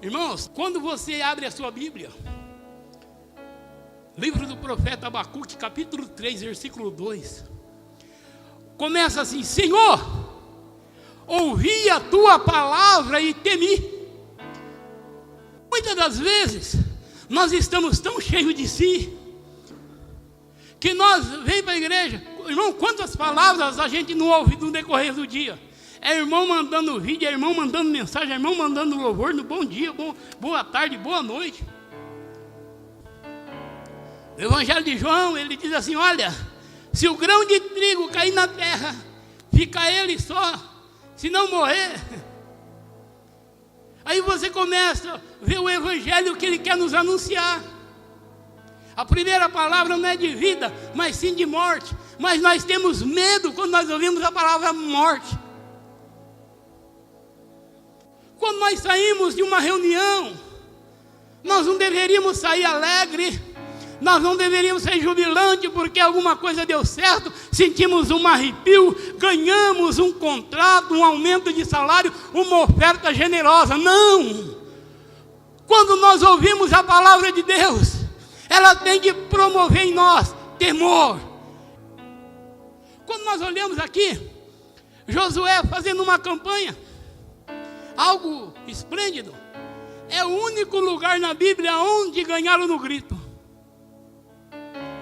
Irmãos, quando você abre a sua Bíblia, livro do profeta Abacuque, capítulo 3, versículo 2, começa assim: Senhor, ouvi a tua palavra e temi. Muitas das vezes, nós estamos tão cheios de si, que nós vem para a igreja. Irmão, quantas palavras a gente não ouve no decorrer do dia? É irmão mandando vídeo, é irmão mandando mensagem, é irmão mandando louvor no bom dia, boa tarde, boa noite. O Evangelho de João, ele diz assim: olha, se o grão de trigo cair na terra, fica ele só, se não morrer. Aí você começa a ver o Evangelho que ele quer nos anunciar. A primeira palavra não é de vida, mas sim de morte. Mas nós temos medo quando nós ouvimos a palavra morte. Quando nós saímos de uma reunião, nós não deveríamos sair alegre, nós não deveríamos ser jubilantes porque alguma coisa deu certo, sentimos um arrepio, ganhamos um contrato, um aumento de salário, uma oferta generosa. Não! Quando nós ouvimos a palavra de Deus, ela tem que promover em nós temor. Quando nós olhamos aqui, Josué fazendo uma campanha, algo esplêndido, é o único lugar na Bíblia onde ganharam no grito.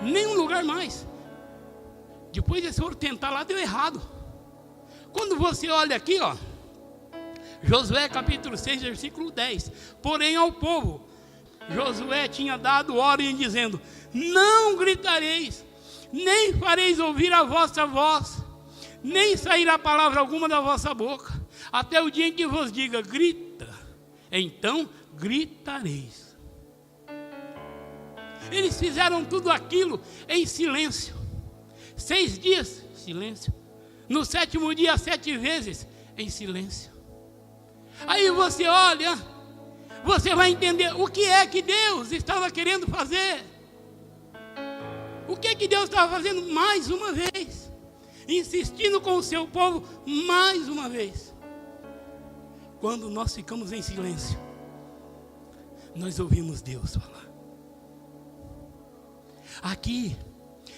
Nenhum lugar mais. Depois eles foram tentar lá, deu errado. Quando você olha aqui, ó, Josué capítulo 6, versículo 10. Porém ao povo, Josué tinha dado ordem dizendo: não gritareis, nem fareis ouvir a vossa voz, nem sairá palavra alguma da vossa boca, até o dia em que vos diga, grita, então gritareis. Eles fizeram tudo aquilo em silêncio. 6 dias, silêncio. No 7º dia, 7 vezes, em silêncio. Aí você olha, você vai entender o que é que Deus estava querendo fazer. O que é que Deus estava fazendo mais uma vez? Insistindo com o seu povo mais uma vez. Quando nós ficamos em silêncio, nós ouvimos Deus falar. Aqui,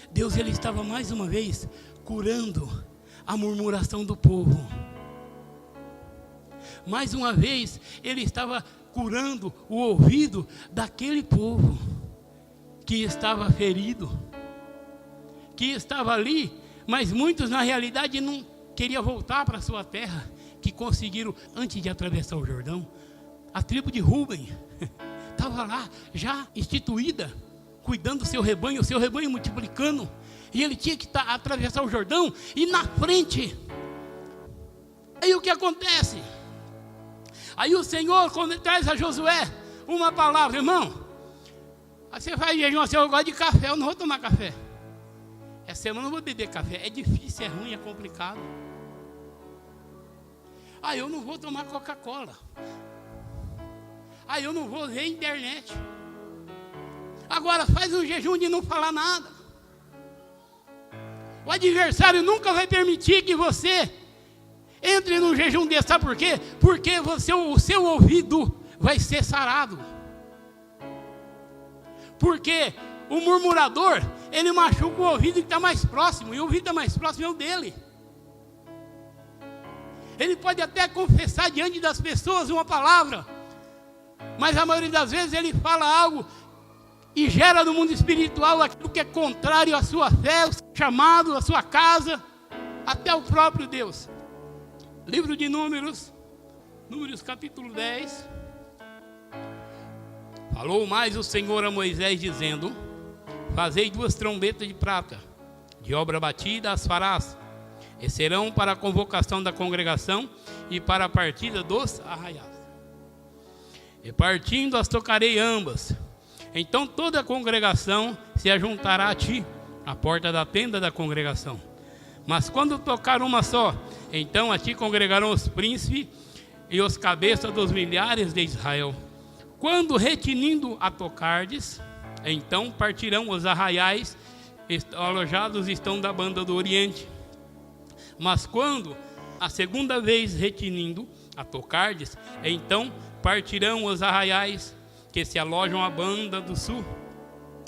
Deus ele estava mais uma vez curando a murmuração do povo. Mais uma vez, ele estava curando o ouvido daquele povo que estava ferido, que estava ali, mas muitos na realidade não queriam voltar para a sua terra, que conseguiram antes de atravessar o Jordão. A tribo de Rúben estava lá, já instituída, cuidando do seu rebanho, o seu rebanho multiplicando, e ele tinha que atravessar o Jordão, e na frente, aí o que acontece? Aí o Senhor, quando ele traz a Josué uma palavra, irmão, aí você faz jejum assim: eu gosto de café, eu não vou tomar café, essa semana eu não vou beber café, é difícil, é ruim, é complicado. Eu não vou tomar Coca-Cola, eu não vou ver internet. Agora faz um jejum de não falar nada. O adversário nunca vai permitir que você entre num jejum desse. Sabe por quê? Porque o seu ouvido vai ser sarado. Porque o murmurador, ele machuca o ouvido que está mais próximo, e o ouvido que está mais próximo é o dele. Ele pode até confessar diante das pessoas uma palavra, mas a maioria das vezes ele fala algo e gera no mundo espiritual aquilo que é contrário à sua fé, ao seu chamado, à sua casa, até o próprio Deus. Livro de Números capítulo 10. Falou mais o Senhor a Moisés dizendo: fazei 2 trombetas de prata, de obra batida as farás, e serão para a convocação da congregação e para a partida dos arraiais. E partindo as tocarei ambas. Então toda a congregação se ajuntará a ti, à porta da tenda da congregação. Mas quando tocar uma só, então a ti congregarão os príncipes e os cabeças dos milhares de Israel. Quando retinindo a tocardes, então partirão os arraiais, alojados estão da banda do Oriente. Mas quando a segunda vez retinindo a tocardes, então partirão os arraiais que se alojam à banda do sul,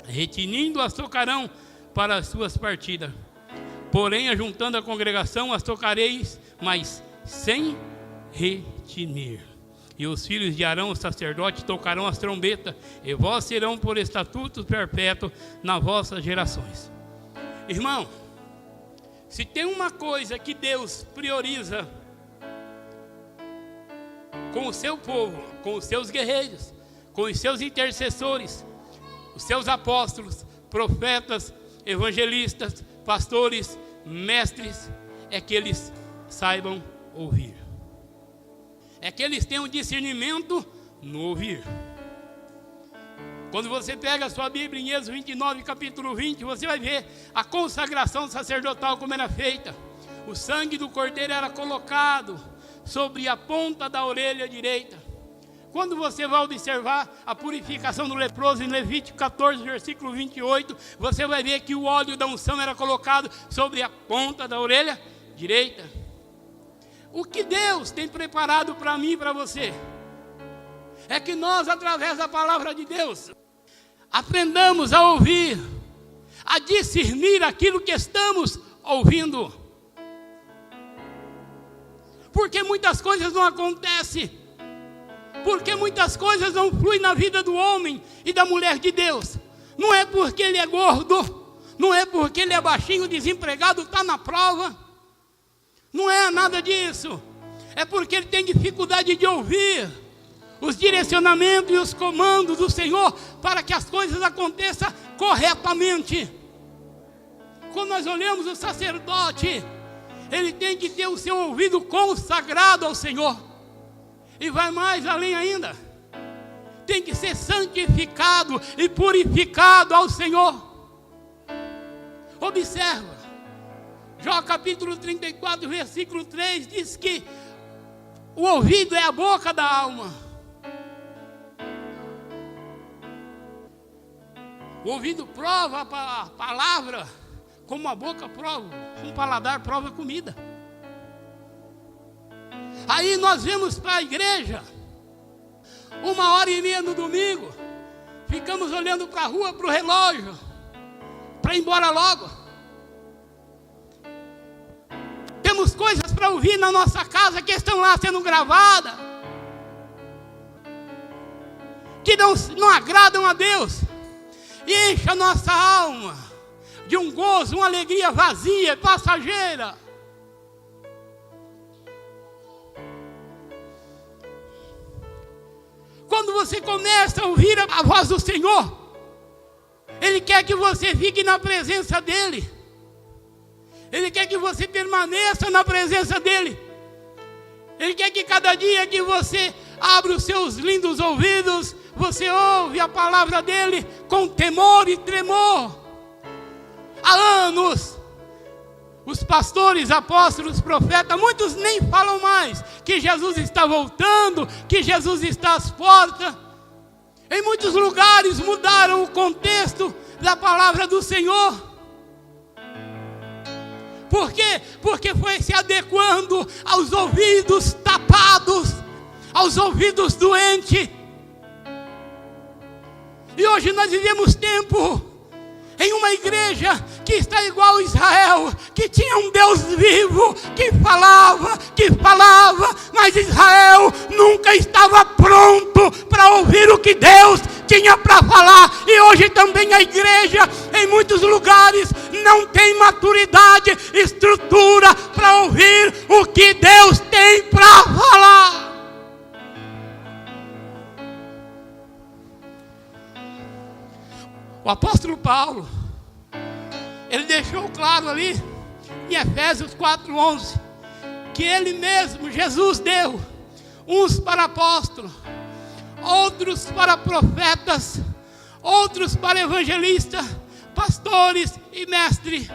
retinindo as tocarão para as suas partidas. Porém, ajuntando a congregação, as tocareis, mas sem retinir. E os filhos de Arão, o sacerdote, tocarão as trombetas, e vós serão por estatuto perpétuo nas vossas gerações. Irmão, se tem uma coisa que Deus prioriza com o seu povo, com os seus guerreiros, com os seus intercessores, os seus apóstolos, profetas, evangelistas, pastores, mestres, é que eles saibam ouvir. É que eles tenham discernimento no ouvir. Quando você pega a sua Bíblia em Êxodo 29, capítulo 20, você vai ver a consagração sacerdotal como era feita. O sangue do cordeiro era colocado sobre a ponta da orelha direita. Quando você vai observar a purificação do leproso em Levítico 14, versículo 28, você vai ver que o óleo da unção era colocado sobre a ponta da orelha direita. O que Deus tem preparado para mim e para você é que nós, através da palavra de Deus, aprendamos a ouvir, a discernir aquilo que estamos ouvindo. Porque muitas coisas não acontecem. Porque muitas coisas não fluem na vida do homem e da mulher de Deus. Não é porque ele é gordo, não é porque ele é baixinho, desempregado, está na prova. Não é nada disso. É porque ele tem dificuldade de ouvir os direcionamentos e os comandos do Senhor para que as coisas aconteçam corretamente. Quando nós olhamos o sacerdote, ele tem que ter o seu ouvido consagrado ao Senhor. E vai mais além ainda, tem que ser santificado e purificado ao Senhor. Observa, Jó capítulo 34, versículo 3, diz que o ouvido é a boca da alma. O ouvido prova a palavra, como a boca prova, um paladar prova a comida. Aí nós vemos para a igreja, 1h30 no domingo, ficamos olhando para a rua, para o relógio, para ir embora logo. Temos coisas para ouvir na nossa casa que estão lá sendo gravadas, que não agradam a Deus, e enche a nossa alma de um gozo, uma alegria vazia, passageira. Quando você começa a ouvir a voz do Senhor, Ele quer que você fique na presença dEle. Ele quer que você permaneça na presença dEle. Ele quer que cada dia que você abra os seus lindos ouvidos, você ouve a palavra dEle com temor e tremor. Há anos, os pastores, apóstolos, profetas, muitos nem falam mais que Jesus está voltando, que Jesus está às portas. Em muitos lugares mudaram o contexto da palavra do Senhor. Por quê? Porque foi se adequando aos ouvidos tapados, aos ouvidos doentes. E hoje nós vivemos tempo em uma igreja que está igual a Israel, que tinha um Deus vivo, que falava, mas Israel nunca estava pronto para ouvir o que Deus tinha para falar. E hoje também a igreja, em muitos lugares, não tem maturidade, estrutura para ouvir o que Deus tem para falar. O apóstolo Paulo, ele deixou claro ali, em Efésios 4:11, que ele mesmo, Jesus, deu uns para apóstolos, outros para profetas, outros para evangelistas, pastores e mestres,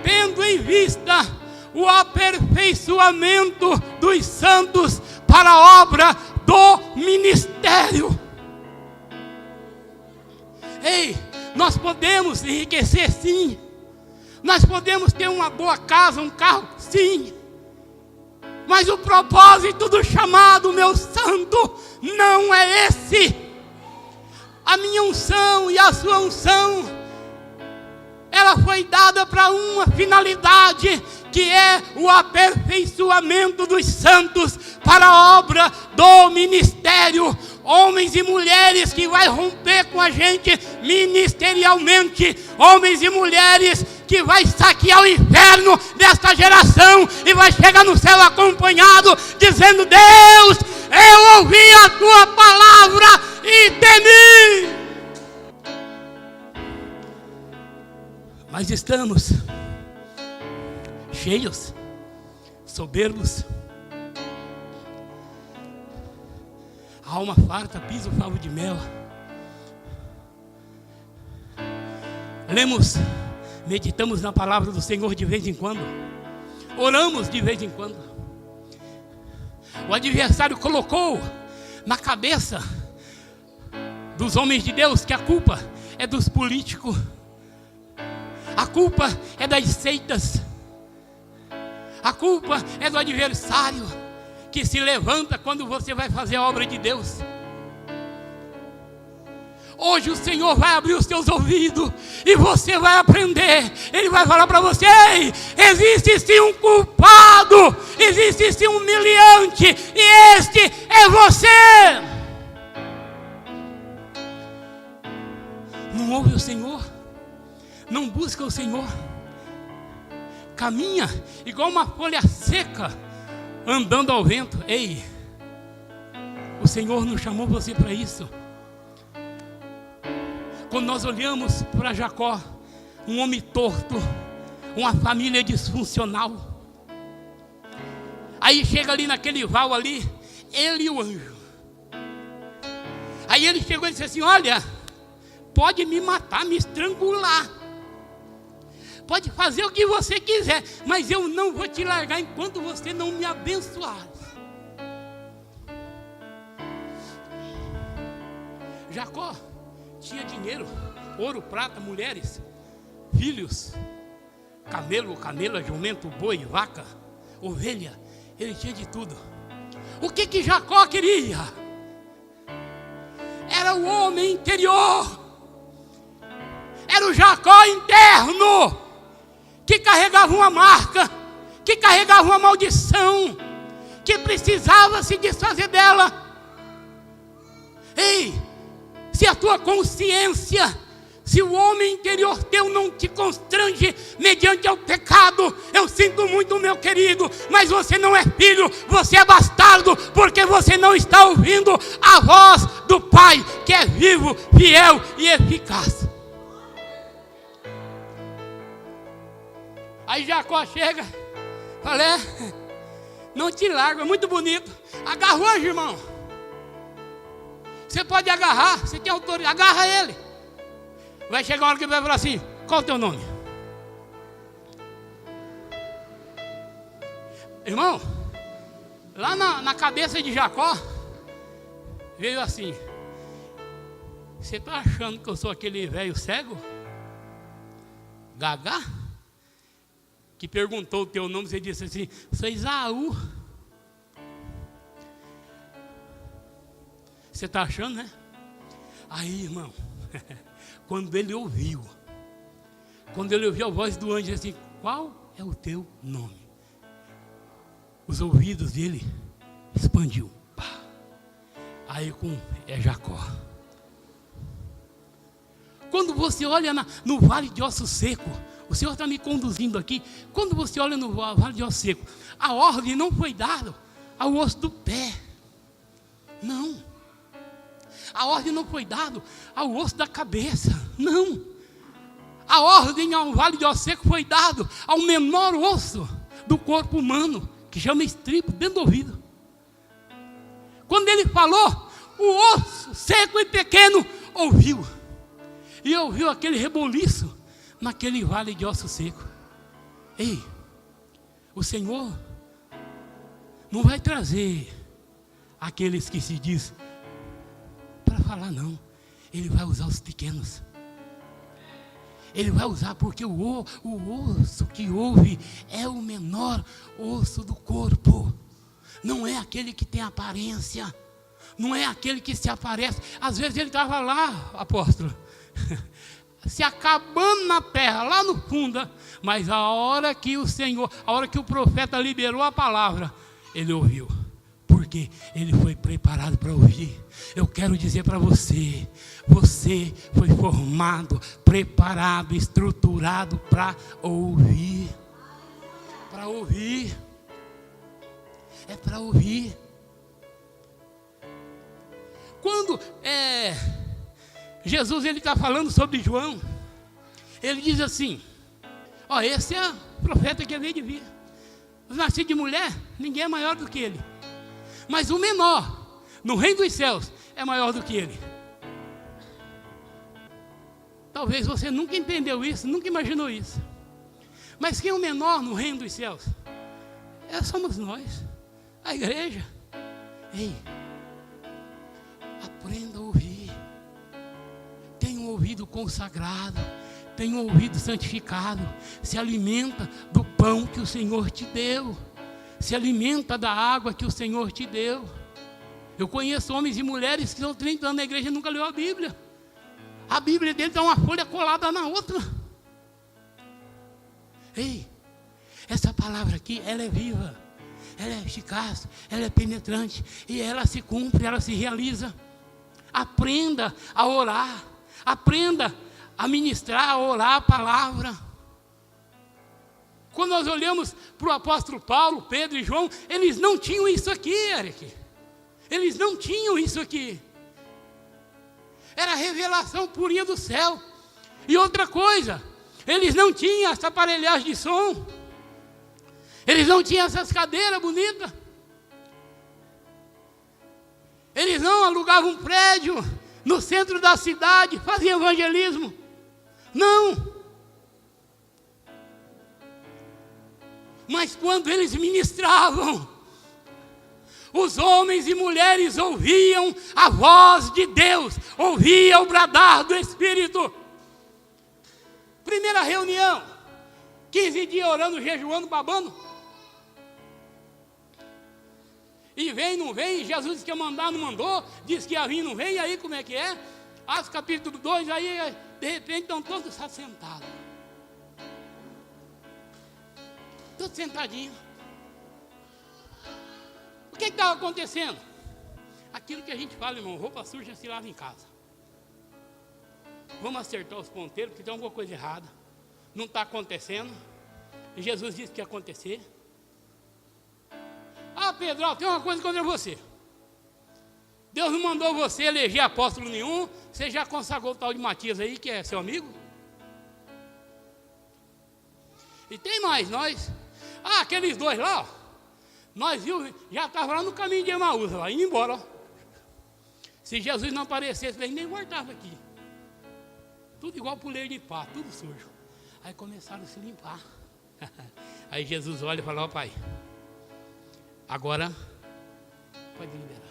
tendo em vista o aperfeiçoamento dos santos para a obra do ministério. Ei, nós podemos enriquecer sim, nós podemos ter uma boa casa, um carro sim, Mas o propósito do chamado, meu santo, não é esse. A minha unção e a sua unção, ela foi dada para uma finalidade, que é o aperfeiçoamento dos santos para a obra do ministério. Homens e mulheres que vai romper com a gente ministerialmente, homens e mulheres que vai saquear o inferno desta geração e vai chegar no céu acompanhado, dizendo: Deus, eu ouvi a tua palavra e temi. Mas estamos cheios, soberbos, a alma farta pisa o favo de mel. Lemos, meditamos na palavra do Senhor de vez em quando, oramos de vez em quando. O adversário colocou na cabeça dos homens de Deus que a culpa é dos políticos, a culpa é das seitas, a culpa é do adversário que se levanta quando você vai fazer a obra de Deus. Hoje o Senhor vai abrir os seus ouvidos e você vai aprender. Ele vai falar para você: ei, existe sim um culpado, existe sim um humilhante, e este é você. Não ouve o Senhor, não busca o Senhor, caminha igual uma folha seca andando ao vento. Ei, o Senhor não chamou você para isso. Quando nós olhamos para Jacó, um homem torto, uma família disfuncional, aí chega ali naquele val ali, ele e o anjo. Aí ele chegou e disse assim: olha, pode me matar, me estrangular, pode fazer o que você quiser, mas eu não vou te largar enquanto você não me abençoar. Jacó tinha dinheiro, ouro, prata, mulheres, filhos, camela, jumento, boi, vaca, ovelha. Ele tinha de tudo. O que Jacó queria? Era o homem interior, era o Jacó interno, que carregava uma marca, que carregava uma maldição, que precisava se desfazer dela. Ei, se a tua consciência, se o homem interior teu não te constrange mediante ao pecado, eu sinto muito, meu querido, mas você não é filho, você é bastardo, porque você não está ouvindo a voz do Pai, que é vivo, fiel e eficaz. Aí Jacó chega, fala: não te largo, é muito bonito. Agarra hoje, irmão. Você pode agarrar, você tem autoridade, agarra ele. Vai chegar uma hora que ele vai falar assim: qual é o teu nome? Irmão, lá na cabeça de Jacó, veio assim: você está achando que eu sou aquele velho cego? Gagá? Que perguntou o teu nome, você disse assim: sou Esaú. Você está achando, né? Aí, irmão, quando ele ouviu a voz do anjo assim: qual é o teu nome? Os ouvidos dele expandiu. Aí é Jacó. Quando você olha no vale de osso seco, o Senhor está me conduzindo aqui. Quando você olha no vale de osso seco, a ordem não foi dada ao osso do pé. Não. A ordem não foi dada ao osso da cabeça. Não. A ordem ao vale de osso seco foi dada ao menor osso do corpo humano, que chama estribo, dentro do ouvido. Quando ele falou, o osso seco e pequeno ouviu. E ouviu aquele reboliço naquele vale de osso seco. Ei, o Senhor não vai trazer aqueles que se diz para falar, não. Ele vai usar os pequenos. Ele vai usar porque o osso que ouve é o menor osso do corpo. não é aquele que tem aparência, não é aquele que se aparece. Às vezes ele estava lá, apóstolo, se acabando na terra, lá no fundo, mas a hora que o profeta liberou a palavra, ele ouviu, porque ele foi preparado para ouvir. Eu quero dizer para você, você foi formado, preparado, estruturado para ouvir. Para ouvir. É para ouvir. Quando Jesus está falando sobre João, ele diz assim: ó, esse é o profeta que veio de vir. Os nascidos de mulher, ninguém é maior do que ele. Mas o menor no reino dos céus é maior do que ele. Talvez você nunca entendeu isso, nunca imaginou isso. Mas quem é o menor no reino dos céus? Somos nós, a igreja. Ei, aprenda a ouvir. Tenha um ouvido consagrado, tenha um ouvido santificado. Se alimenta do pão que o Senhor te deu. Se alimenta da água que o Senhor te deu. Eu conheço homens e mulheres que estão 30 anos na igreja e nunca leu a Bíblia. A Bíblia dele está uma folha colada na outra. Ei, essa palavra aqui, ela é viva, ela é eficaz, ela é penetrante, e ela se cumpre, ela se realiza. Aprenda a orar, aprenda a ministrar, a orar a palavra. Quando nós olhamos para o apóstolo Paulo, Pedro e João, eles não tinham isso aqui, Eric. Eles não tinham isso aqui. Era a revelação purinha do céu. E outra coisa, eles não tinham essa aparelhagem de som. Eles não tinham essas cadeiras bonitas. Eles não alugavam um prédio no centro da cidade, faziam evangelismo. Não. Mas quando eles ministravam, os homens e mulheres ouviam a voz de Deus, ouviam o bradar do Espírito. Primeira reunião, 15 dias orando, jejuando, babando. E vem, não vem, Jesus disse que ia mandar, não mandou, disse que ia vir, não vem, e aí como é que é? Atos capítulo 2, aí de repente estão todos sentados. Todos sentadinhos. O que estava acontecendo? Aquilo que a gente fala, irmão, roupa suja se lava em casa. Vamos acertar os ponteiros, porque tem alguma coisa errada. Não está acontecendo. E Jesus disse que ia acontecer. Ah, Pedro, tem uma coisa contra você. Deus não mandou você eleger apóstolo nenhum. Você já consagrou o tal de Matias aí, que é seu amigo. E tem mais, nós. Ah, aqueles dois lá, ó, nós vimos, já estavam lá no caminho de Emaús, lá, indo embora. Ó. Se Jesus não aparecesse, eles nem voltavam aqui. Tudo igual puleiro de pato, tudo sujo. Aí começaram a se limpar. Aí Jesus olha e fala: ó, pai, agora pode liberar.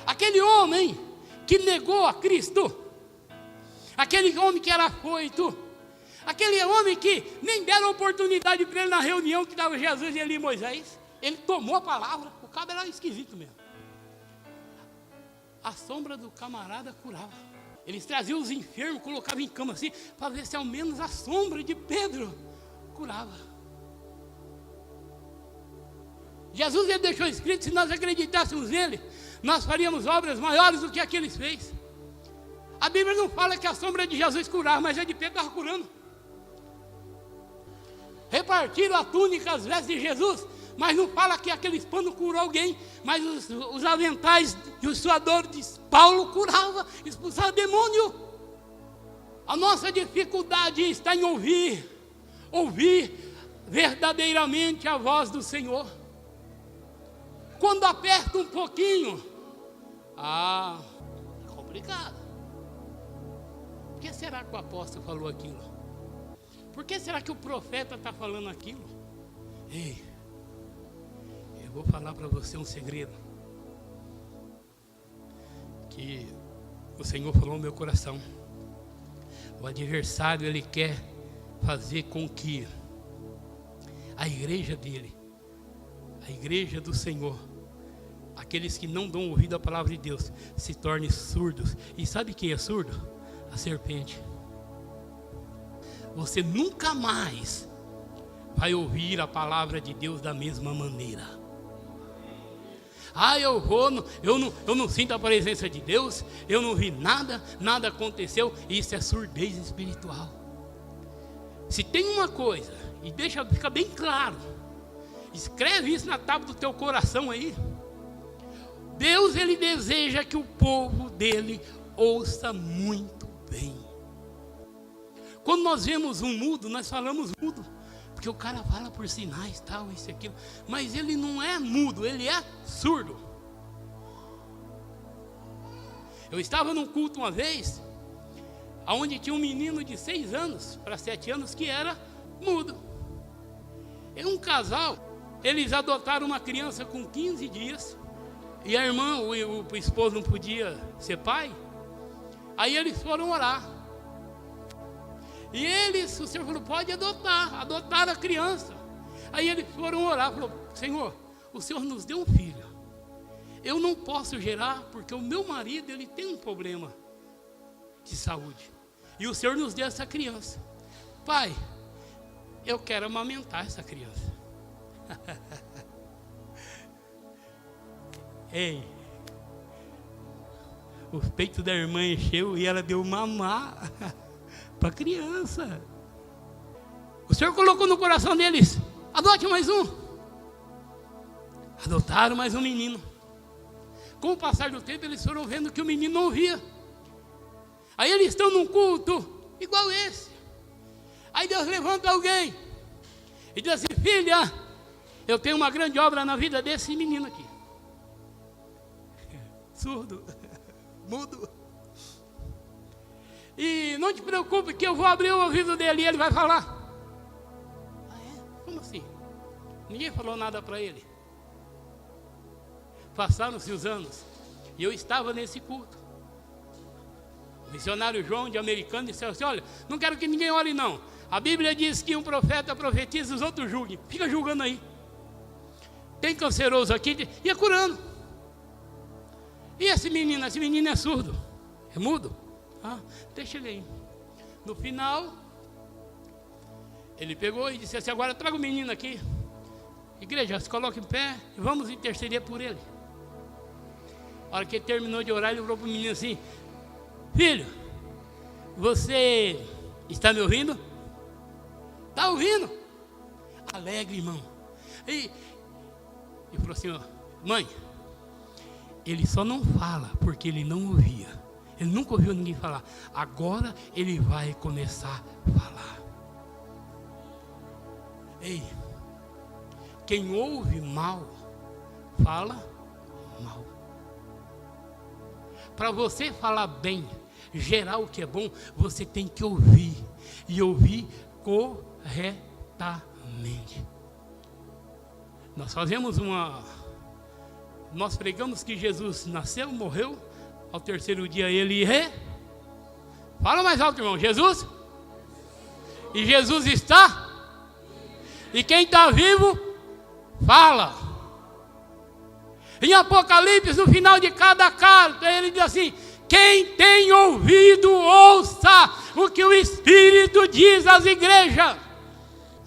Aquele homem que negou a Cristo, aquele homem que era afoito, aquele homem que nem deram oportunidade para ele na reunião que estava Jesus e ele e Moisés, ele tomou a palavra. O cabo era esquisito mesmo. A sombra do camarada curava. Eles traziam os enfermos, colocavam em cama assim, para ver se ao menos a sombra de Pedro curava. Jesus ele deixou escrito: se nós acreditássemos nele, nós faríamos obras maiores do que aqueles fez. A Bíblia não fala que a sombra de Jesus curava, mas a de Pedro estava curando. Repartiram a túnica, as vestes de Jesus, mas não fala que aqueles panos curou alguém, mas os aventais e os suadores de Paulo curava, expulsava demônio. A nossa dificuldade está em ouvir verdadeiramente a voz do Senhor. Quando aperta um pouquinho, é complicado. Por que será que o apóstolo falou aquilo? Por que será que o profeta está falando aquilo? Ei, eu vou falar para você um segredo que o Senhor falou no meu coração. O adversário, ele quer fazer com que a igreja dele, a igreja do Senhor, aqueles que não dão ouvido à palavra de Deus, se tornem surdos. E sabe quem é surdo? A serpente. Você nunca mais vai ouvir a palavra de Deus da mesma maneira. Eu não sinto a presença de Deus, eu não vi nada, nada aconteceu. Isso é surdez espiritual. Se tem uma coisa, e fica bem claro, escreve isso na tábua do teu coração aí. Deus, ele deseja que o povo dele ouça muito bem. Quando nós vemos um mudo, nós falamos mudo, porque o cara fala por sinais, tal, isso e aquilo, mas ele não é mudo, ele é surdo. Eu estava num culto uma vez, onde tinha um menino de 6 anos para 7 anos que era mudo. E um casal, eles adotaram uma criança com 15 dias, e a irmã, o esposo não podia ser pai, aí eles foram orar. E o Senhor falou, pode adotar a criança. Aí eles foram orar, falou, Senhor, o Senhor nos deu um filho. Eu não posso gerar, porque o meu marido, ele tem um problema de saúde. E o Senhor nos deu essa criança. Pai, eu quero amamentar essa criança. Ei, o peito da irmã encheu e ela deu mamar para a criança. O Senhor colocou no coração deles, adote mais um. Adotaram mais um menino. Com o passar do tempo, eles foram vendo que o menino não ouvia. Aí eles estão num culto igual esse. Aí Deus levanta alguém e diz assim, filha, eu tenho uma grande obra na vida desse menino aqui. Surdo, mudo. E não te preocupe que eu vou abrir o ouvido dele e ele vai falar. Ah, é? Como assim? Ninguém falou nada para ele. Passaram-se os anos e eu estava nesse culto. O missionário João de Americana disse assim, olha, não quero que ninguém ore não. A Bíblia diz que um profeta profetiza e os outros julguem. Fica julgando aí. Tem canceroso aqui, ia curando. E esse menino é surdo, é mudo. Ah, deixa ele aí. No final, ele pegou e disse assim, agora traga o menino aqui. Igreja, se coloque em pé e vamos interceder por ele. A hora que ele terminou de orar, ele falou para o menino assim, filho, você está me ouvindo? Está ouvindo? Alegre, irmão. E falou assim, ó, mãe, ele só não fala porque ele não ouvia. Ele nunca ouviu ninguém falar. Agora ele vai começar a falar. Ei, quem ouve mal, fala mal. Para você falar bem, gerar o que é bom, você tem que ouvir. E ouvir corretamente. Nós pregamos que Jesus nasceu, morreu, ao terceiro dia ele fala mais alto, irmão, Jesus? E Jesus está? E quem está vivo, fala. Em Apocalipse, no final de cada carta, ele diz assim, quem tem ouvido, ouça o que o Espírito diz às igrejas.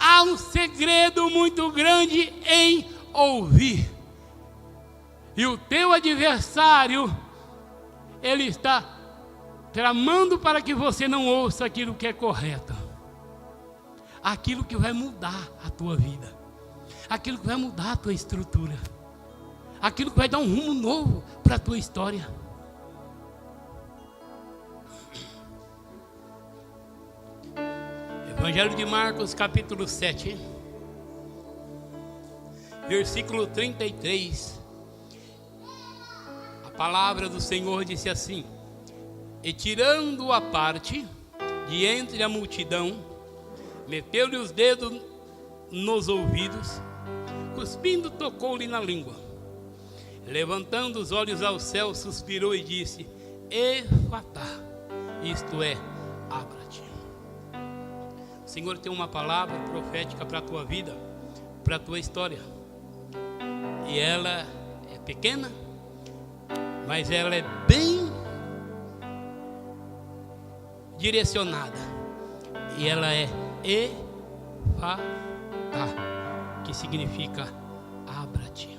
Há um segredo muito grande em ouvir. E o teu adversário, ele está tramando para que você não ouça aquilo que é correto. Aquilo que vai mudar a tua vida. Aquilo que vai mudar a tua estrutura. Aquilo que vai dar um rumo novo para a tua história. Evangelho de Marcos, capítulo 7, versículo 33. A palavra do Senhor disse assim: e tirando-o à parte, de entre a multidão, meteu-lhe os dedos nos ouvidos, cuspindo, tocou-lhe na língua. Levantando os olhos ao céu, suspirou e disse: Efatá, isto é, abra-te. O Senhor tem uma palavra profética para a tua vida, para a tua história. E ela é pequena, mas ela é bem direcionada. E ela é Efatá, que significa abra-te.